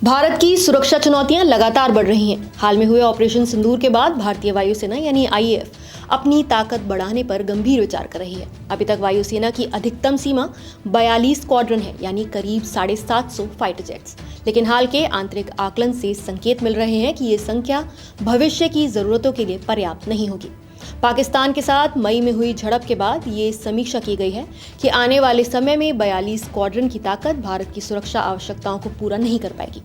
भारत की सुरक्षा चुनौतियां लगातार बढ़ रही हैं। हाल में हुए ऑपरेशन सिंदूर के बाद भारतीय वायुसेना यानी आईएएफ अपनी ताकत बढ़ाने पर गंभीर विचार कर रही है। अभी तक वायुसेना की अधिकतम सीमा 42 स्क्वाड्रन है, यानी करीब 750 फाइटर जेट्स। लेकिन हाल के आंतरिक आकलन से संकेत मिल रहे हैं कि ये संख्या भविष्य की जरूरतों के लिए पर्याप्त नहीं होगी। पाकिस्तान के साथ मई में हुई झड़प के बाद ये समीक्षा की गई है कि आने वाले समय में 42 स्क्वाड्रन की ताकत भारत की सुरक्षा आवश्यकताओं को पूरा नहीं कर पाएगी।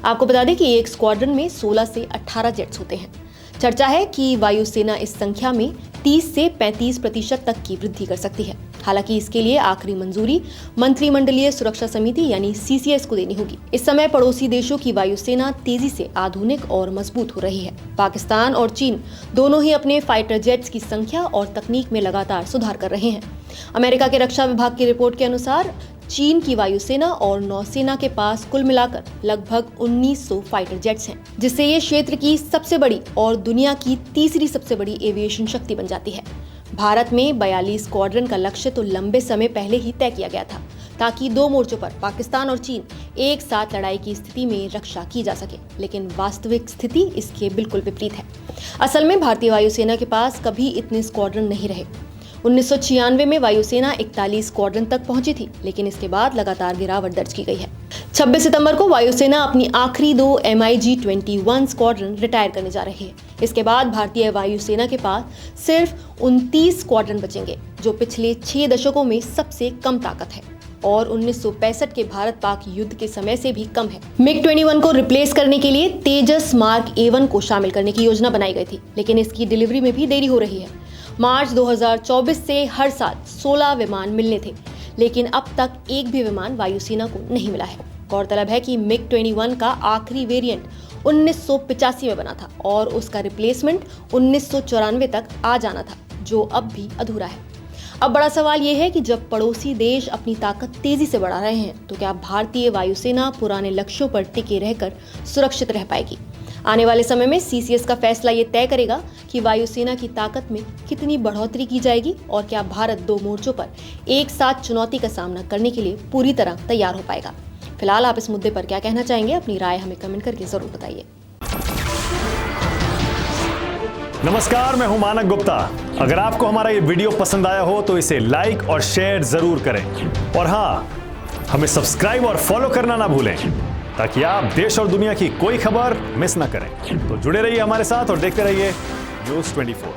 आपको बता दें कि एक स्क्वाड्रन में 16 से 18 जेट्स होते हैं। चर्चा है कि वायुसेना इस संख्या में 30 से 35% तक की वृद्धि कर सकती है। हालांकि इसके लिए आखिरी मंजूरी मंत्रिमंडलीय सुरक्षा समिति यानी सीसीएस को देनी होगी। इस समय पड़ोसी देशों की वायुसेना तेजी से आधुनिक और मजबूत हो रही है। पाकिस्तान और चीन दोनों ही अपने फाइटर जेट्स की संख्या और तकनीक में लगातार सुधार कर रहे हैं। अमेरिका के रक्षा विभाग की रिपोर्ट के अनुसार चीन की वायुसेना और नौसेना के पास कुल मिलाकर लगभग 1900 फाइटर जेट्स हैं, जिससे ये क्षेत्र की सबसे बड़ी और दुनिया की तीसरी सबसे बड़ी एविएशन शक्ति बन जाती है। भारत में 42 स्क्वाड्रन का लक्ष्य तो लंबे समय पहले ही तय किया गया था, ताकि दो मोर्चों पर पाकिस्तान और चीन एक साथ लड़ाई की स्थिति में रक्षा की जा सके। लेकिन वास्तविक स्थिति इसके बिल्कुल विपरीत है। असल में भारतीय वायुसेना के पास कभी इतने स्क्वाड्रन नहीं रहे। 1996 में वायुसेना 41 स्क्वाड्रन तक पहुंची थी, लेकिन इसके बाद लगातार गिरावट दर्ज की गई है। 26 सितंबर को वायुसेना अपनी आखिरी 2 MiG-21 स्क्वाड्रन रिटायर करने जा रही है। इसके बाद भारतीय वायुसेना के पास सिर्फ 29 स्क्वाड्रन बचेंगे, जो पिछले 6 दशकों में सबसे कम ताकत है और 1965 के भारत पाक युद्ध के समय से भी कम है। MiG-21 को रिप्लेस करने के लिए तेजस मार्क A1 को शामिल करने की योजना बनाई गई थी, लेकिन इसकी डिलीवरी में भी देरी हो रही है। मार्च 2024 से हर साल 16 विमान मिलने थे, लेकिन अब तक एक भी विमान वायुसेना को नहीं मिला है। गौरतलब है कि MiG-21 का आखिरी वेरिएंट 1985 में बना था और उसका रिप्लेसमेंट 1994 तक आ जाना था, जो अब भी अधूरा है। अब बड़ा सवाल यह है कि जब पड़ोसी देश अपनी ताकत तेजी से बढ़ा रहे हैं, तो क्या भारतीय वायुसेना पुराने लक्ष्यों पर टिके रहकर सुरक्षित रह पाएगी? आने वाले समय में सीसीएस का फैसला ये तय करेगा कि वायुसेना की ताकत में कितनी बढ़ोतरी की जाएगी और क्या भारत दो मोर्चों पर एक साथ चुनौती का सामना करने के लिए पूरी तरह तैयार हो पाएगा। फिलहाल आप इस मुद्दे पर क्या कहना चाहेंगे? अपनी राय हमें कमेंट करके जरूर बताइए। नमस्कार, मैं हूं मानक गुप्ता। अगर आपको हमारा ये वीडियो पसंद आया हो तो इसे लाइक और शेयर जरूर करें, और हाँ, हमें सब्सक्राइब और फॉलो करना ना भूलें, ताकि आप देश और दुनिया की कोई खबर मिस ना करें। तो जुड़े रहिए हमारे साथ और देखते रहिए न्यूज़ 24।